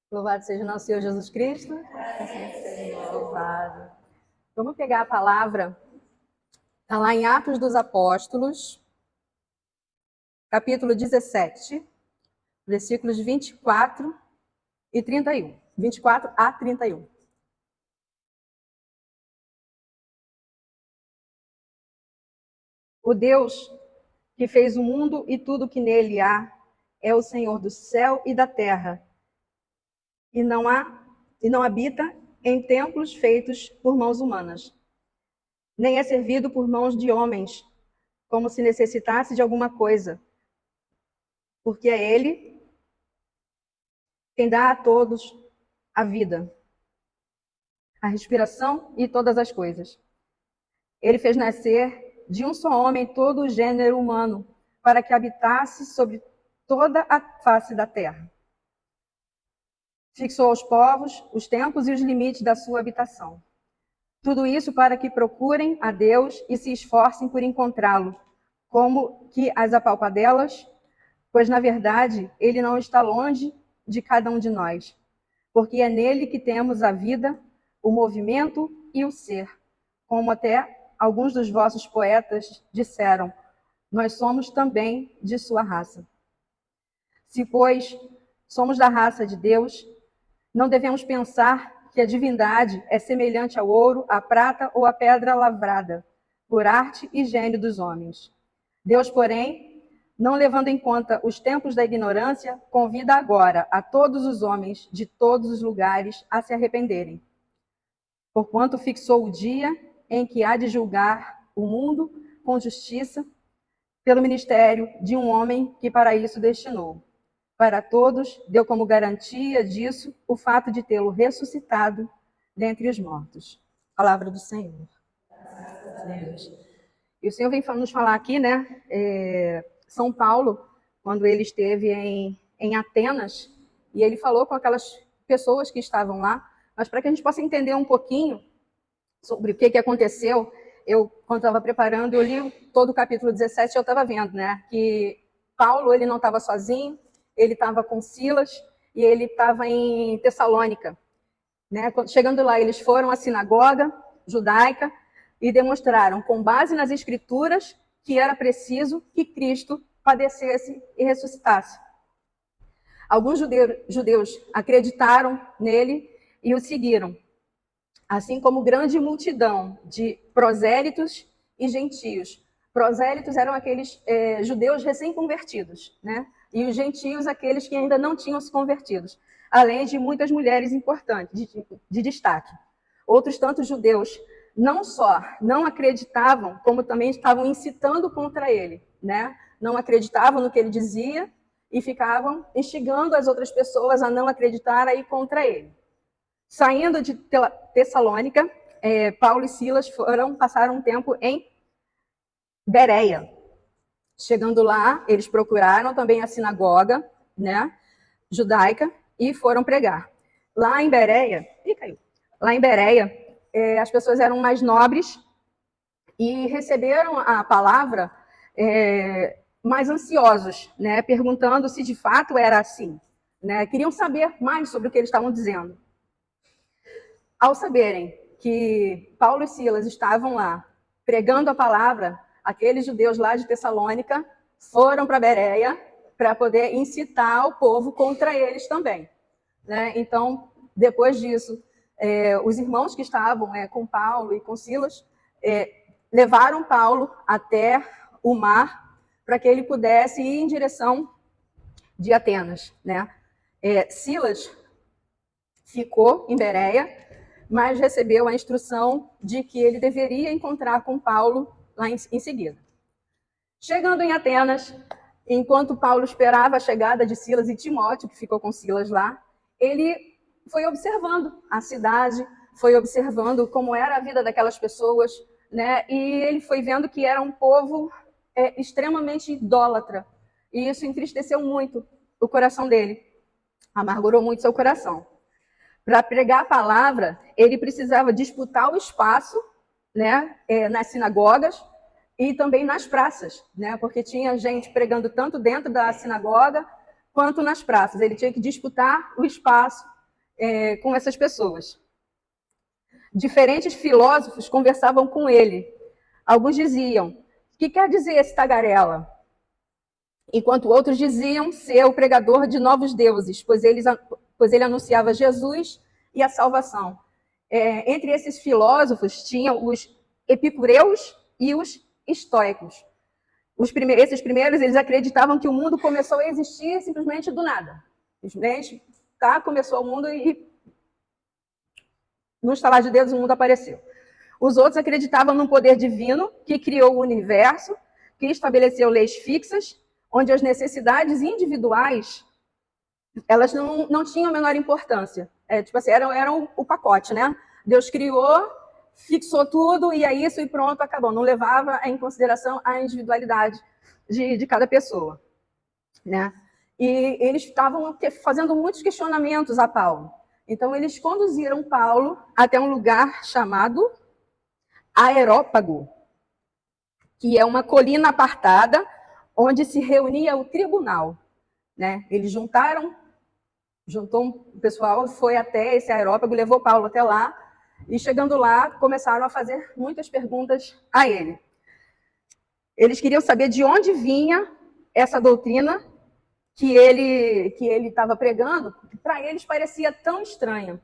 Louvado seja nosso Senhor Jesus Cristo. Assim seja louvado. Vamos pegar a palavra, está lá em Atos dos Apóstolos, capítulo 17, versículos 24 e 31. 24 a 31. O Deus que fez o mundo e tudo que nele há é o Senhor do céu e da terra, e não habita em templos feitos por mãos humanas, nem é servido por mãos de homens, como se necessitasse de alguma coisa, porque é Ele quem dá a todos a vida, a respiração e todas as coisas. Ele fez nascer de um só homem todo o gênero humano, para que habitasse sobre toda a face da terra. Fixou aos povos os tempos e os limites da sua habitação. Tudo isso para que procurem a Deus e se esforcem por encontrá-lo, como que as apalpadelas, pois, na verdade, ele não está longe de cada um de nós, porque é nele que temos a vida, o movimento e o ser. Como até alguns dos vossos poetas disseram, nós somos também de sua raça. Se, pois, somos da raça de Deus, não devemos pensar que a divindade é semelhante ao ouro, à prata ou à pedra lavrada, por arte e gênio dos homens. Deus, porém, não levando em conta os tempos da ignorância, convida agora a todos os homens de todos os lugares a se arrependerem, porquanto fixou o dia em que há de julgar o mundo com justiça pelo ministério de um homem que para isso destinou. Para todos, deu como garantia disso o fato de tê-lo ressuscitado dentre os mortos. Palavra do Senhor. Deus. E o Senhor vem nos falar aqui, né? São Paulo, quando ele esteve em Atenas, e ele falou com aquelas pessoas que estavam lá, mas para que a gente possa entender um pouquinho sobre o que aconteceu, eu, quando estava preparando, eu li todo o capítulo 17 e eu estava vendo, né? Que Paulo, ele não estava sozinho, ele estava com Silas e ele estava em Tessalônica. Né? Chegando lá, eles foram à sinagoga judaica e demonstraram, com base nas escrituras, que era preciso que Cristo padecesse e ressuscitasse. Alguns judeus acreditaram nele e o seguiram, assim como grande multidão de prosélitos e gentios. Prosélitos eram aqueles judeus recém-convertidos, né? E os gentios, aqueles que ainda não tinham se convertido, além de muitas mulheres importantes, de destaque. Outros tantos judeus não só não acreditavam, como também estavam incitando contra ele, né? Não acreditavam no que ele dizia e ficavam instigando as outras pessoas a não acreditar aí contra ele. Saindo de Tessalônica, Paulo e Silas passaram um tempo em Bereia. Chegando lá, eles procuraram também a sinagoga, né, judaica e foram pregar. Lá em Bereia, as pessoas eram mais nobres e receberam a palavra mais ansiosos, né, perguntando se de fato era assim. Né, queriam saber mais sobre o que eles estavam dizendo. Ao saberem que Paulo e Silas estavam lá pregando a palavra, aqueles judeus lá de Tessalônica foram para Bereia para poder incitar o povo contra eles também. Né? Então, depois disso, os irmãos que estavam com Paulo e com Silas levaram Paulo até o mar para que ele pudesse ir em direção de Atenas. Né? Silas ficou em Bereia, mas recebeu a instrução de que ele deveria encontrar com Paulo lá em seguida. Chegando em Atenas, enquanto Paulo esperava a chegada de Silas e Timóteo, que ficou com Silas lá, ele foi observando a cidade, foi observando como era a vida daquelas pessoas, né? E ele foi vendo que era um povo extremamente idólatra. E isso entristeceu muito o coração dele, amargurou muito seu coração. Para pregar a palavra, ele precisava disputar o espaço, né, nas sinagogas e também nas praças, né, porque tinha gente pregando tanto dentro da sinagoga quanto nas praças. Ele tinha que disputar o espaço com essas pessoas. Diferentes filósofos conversavam com ele. Alguns diziam: "O que quer dizer esse tagarela?" Enquanto outros diziam ser o pregador de novos deuses, pois ele anunciava Jesus e a salvação. Entre esses filósofos tinham os epicureus e os estoicos. Esses primeiros, eles acreditavam que o mundo começou a existir simplesmente do nada. Simplesmente, começou o mundo e no estalar de dedos o mundo apareceu. Os outros acreditavam num poder divino que criou o universo, que estabeleceu leis fixas, onde as necessidades individuais elas não tinham a menor importância. Tipo assim, eram o pacote, né? Deus criou, fixou tudo e é isso e pronto, acabou. Não levava em consideração a individualidade de cada pessoa, né? E eles estavam fazendo muitos questionamentos a Paulo. Então, eles conduziram Paulo até um lugar chamado Areópago, que é uma colina apartada onde se reunia o tribunal, né? Eles juntou o pessoal, foi até esse Areópago, levou Paulo até lá, e chegando lá, começaram a fazer muitas perguntas a ele. Eles queriam saber de onde vinha essa doutrina que ele estava pregando, que para eles parecia tão estranha.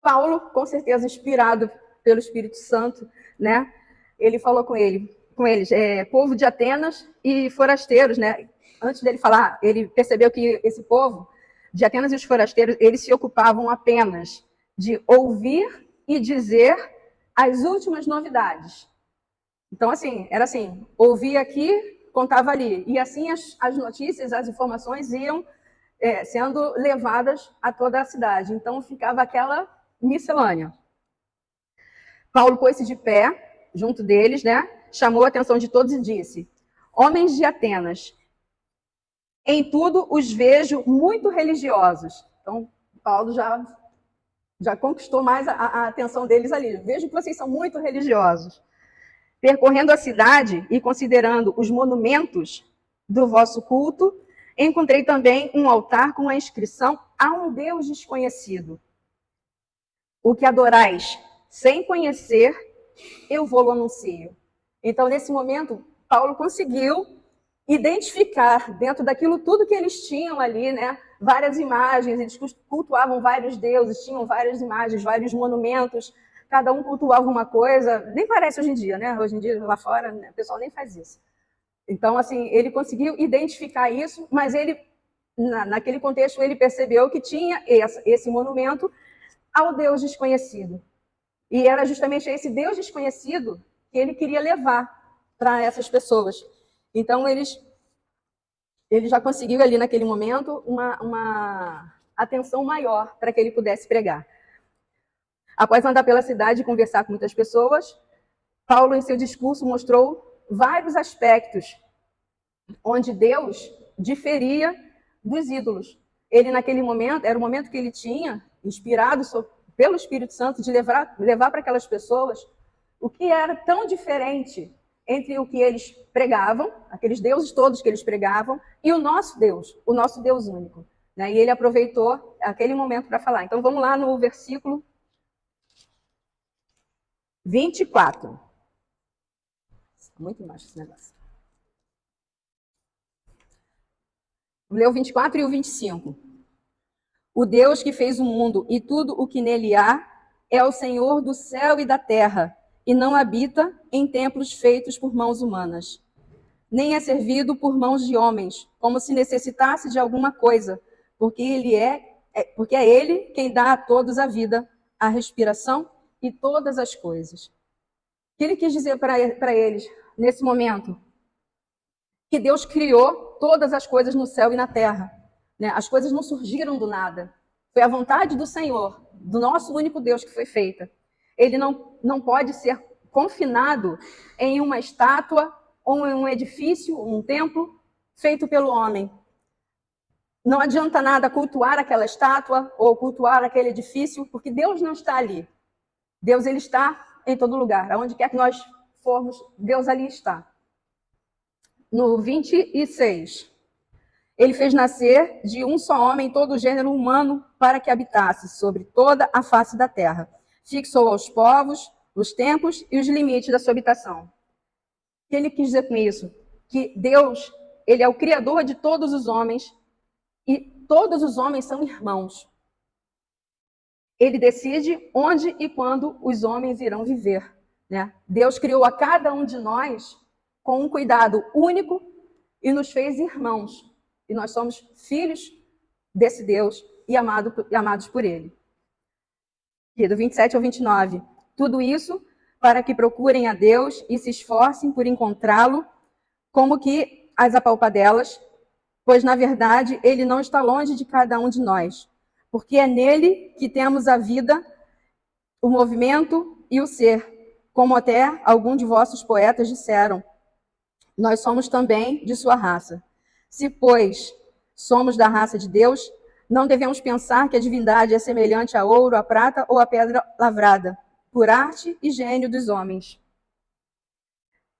Paulo, com certeza inspirado pelo Espírito Santo, né? Ele falou com eles, povo de Atenas e forasteiros, né? Antes dele falar, ele percebeu que esse povo de Atenas e os forasteiros, eles se ocupavam apenas de ouvir e dizer as últimas novidades. Então, assim, era assim, ouvia aqui, contava ali. E assim as notícias, as informações iam sendo levadas a toda a cidade. Então, ficava aquela miscelânea. Paulo pôs-se de pé, junto deles, né? Chamou a atenção de todos e disse: "Homens de Atenas, em tudo os vejo muito religiosos." Então, Paulo já conquistou mais a atenção deles ali. Vejo que vocês são muito religiosos. Percorrendo a cidade e considerando os monumentos do vosso culto, encontrei também um altar com a inscrição a um Deus desconhecido. O que adorais sem conhecer, eu vou-lo anuncio. Então, nesse momento, Paulo conseguiu identificar dentro daquilo tudo que eles tinham ali, né? Várias imagens, eles cultuavam vários deuses, tinham várias imagens, vários monumentos, cada um cultuava uma coisa, nem parece hoje em dia, né? Hoje em dia, lá fora, né, o pessoal nem faz isso. Então, assim, ele conseguiu identificar isso, mas ele, naquele contexto, ele percebeu que tinha esse monumento ao Deus desconhecido. E era justamente esse Deus desconhecido que ele queria levar para essas pessoas. Então, ele já conseguiu ali naquele momento uma atenção maior para que ele pudesse pregar. Após andar pela cidade e conversar com muitas pessoas, Paulo, em seu discurso, mostrou vários aspectos onde Deus diferia dos ídolos. Ele, naquele momento, era o momento que ele tinha, inspirado pelo Espírito Santo, de levar para aquelas pessoas o que era tão diferente entre o que eles pregavam, aqueles deuses todos que eles pregavam, e o nosso Deus único. Né? E ele aproveitou aquele momento para falar. Então, vamos lá no versículo 24. Muito embaixo esse negócio. Vou ler o 24 e o 25. O Deus que fez o mundo e tudo o que nele há é o Senhor do céu e da terra, e não habita em templos feitos por mãos humanas. Nem é servido por mãos de homens, como se necessitasse de alguma coisa, porque é Ele quem dá a todos a vida, a respiração e todas as coisas. O que ele quis dizer para eles nesse momento? Que Deus criou todas as coisas no céu e na terra. Né? As coisas não surgiram do nada. Foi a vontade do Senhor, do nosso único Deus, que foi feita. Ele não pode ser confinado em uma estátua ou em um edifício, um templo, feito pelo homem. Não adianta nada cultuar aquela estátua ou cultuar aquele edifício, porque Deus não está ali. Deus, ele está em todo lugar. Aonde quer que nós formos, Deus ali está. No 26. Ele fez nascer de um só homem todo o gênero humano para que habitasse sobre toda a face da terra. Fixou aos povos os tempos e os limites da sua habitação. O que ele quis dizer com isso? Que Deus, ele é o criador de todos os homens e todos os homens são irmãos. Ele decide onde e quando os homens irão viver, né? Deus criou a cada um de nós com um cuidado único e nos fez irmãos. E nós somos filhos desse Deus e amados por ele. E do 27 ao 29. Tudo isso para que procurem a Deus e se esforcem por encontrá-lo, como que as apalpadelas, pois, na verdade, ele não está longe de cada um de nós, porque é nele que temos a vida, o movimento e o ser, como até alguns de vossos poetas disseram. Nós somos também de sua raça. Se, pois, somos da raça de Deus, não devemos pensar que a divindade é semelhante a ouro, a prata ou a pedra lavrada, por arte e gênio dos homens.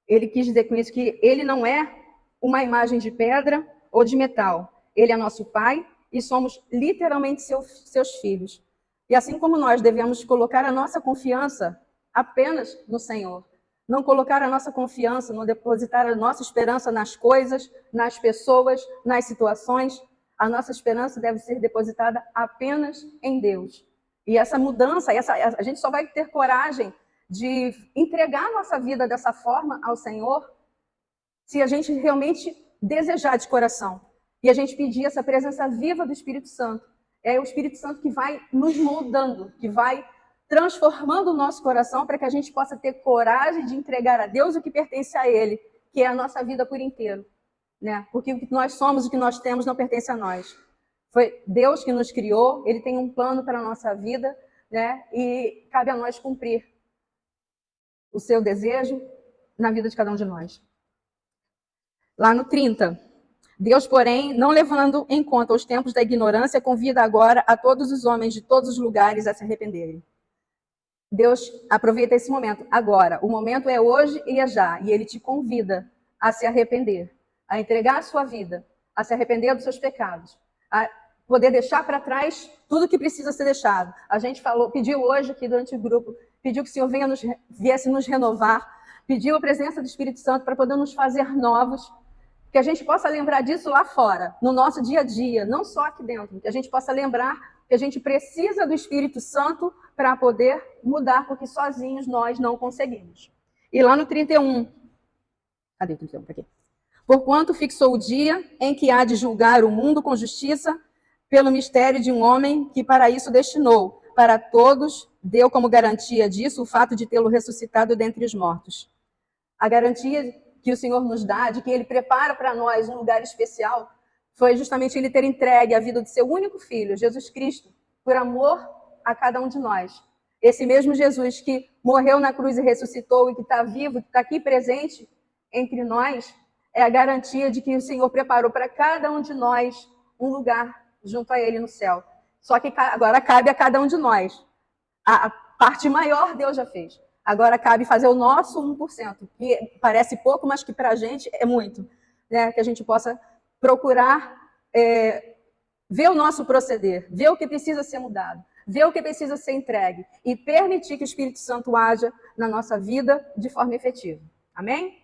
Ele quis dizer com isso que ele não é uma imagem de pedra ou de metal. Ele é nosso Pai e somos literalmente seus filhos. E assim como nós devemos colocar a nossa confiança apenas no Senhor, não colocar a nossa confiança, não depositar a nossa esperança nas coisas, nas pessoas, nas situações, a nossa esperança deve ser depositada apenas em Deus. E essa mudança, a gente só vai ter coragem de entregar a nossa vida dessa forma ao Senhor se a gente realmente desejar de coração. E a gente pedir essa presença viva do Espírito Santo. É o Espírito Santo que vai nos moldando, que vai transformando o nosso coração para que a gente possa ter coragem de entregar a Deus o que pertence a Ele, que é a nossa vida por inteiro, né? Porque o que nós somos, o que nós temos, não pertence a nós. Foi Deus que nos criou, Ele tem um plano para a nossa vida, né? E cabe a nós cumprir o seu desejo na vida de cada um de nós. Lá no 30. Deus, porém, não levando em conta os tempos da ignorância, convida agora a todos os homens de todos os lugares a se arrependerem. Deus aproveita esse momento. Agora, o momento é hoje e é já. E Ele te convida a se arrepender, a entregar a sua vida, a se arrepender dos seus pecados, a poder deixar para trás tudo que precisa ser deixado. A gente pediu hoje aqui durante o grupo, pediu que o Senhor viesse nos renovar, pediu a presença do Espírito Santo para poder nos fazer novos, que a gente possa lembrar disso lá fora, no nosso dia a dia, não só aqui dentro, que a gente possa lembrar que a gente precisa do Espírito Santo para poder mudar, porque sozinhos nós não conseguimos. E lá no 31, cadê o 31? Aqui. Porquanto fixou o dia em que há de julgar o mundo com justiça, pelo mistério de um homem que para isso destinou, para todos, deu como garantia disso o fato de tê-lo ressuscitado dentre os mortos. A garantia que o Senhor nos dá, de que Ele prepara para nós um lugar especial, foi justamente Ele ter entregue a vida de seu único Filho, Jesus Cristo, por amor a cada um de nós. Esse mesmo Jesus que morreu na cruz e ressuscitou e que está vivo, que está aqui presente entre nós, é a garantia de que o Senhor preparou para cada um de nós um lugar junto a Ele no céu. Só que agora cabe a cada um de nós. A parte maior Deus já fez. Agora cabe fazer o nosso 1%, que parece pouco, mas que para a gente é muito. Né? Que a gente possa procurar ver o nosso proceder, ver o que precisa ser mudado, ver o que precisa ser entregue e permitir que o Espírito Santo haja na nossa vida de forma efetiva. Amém?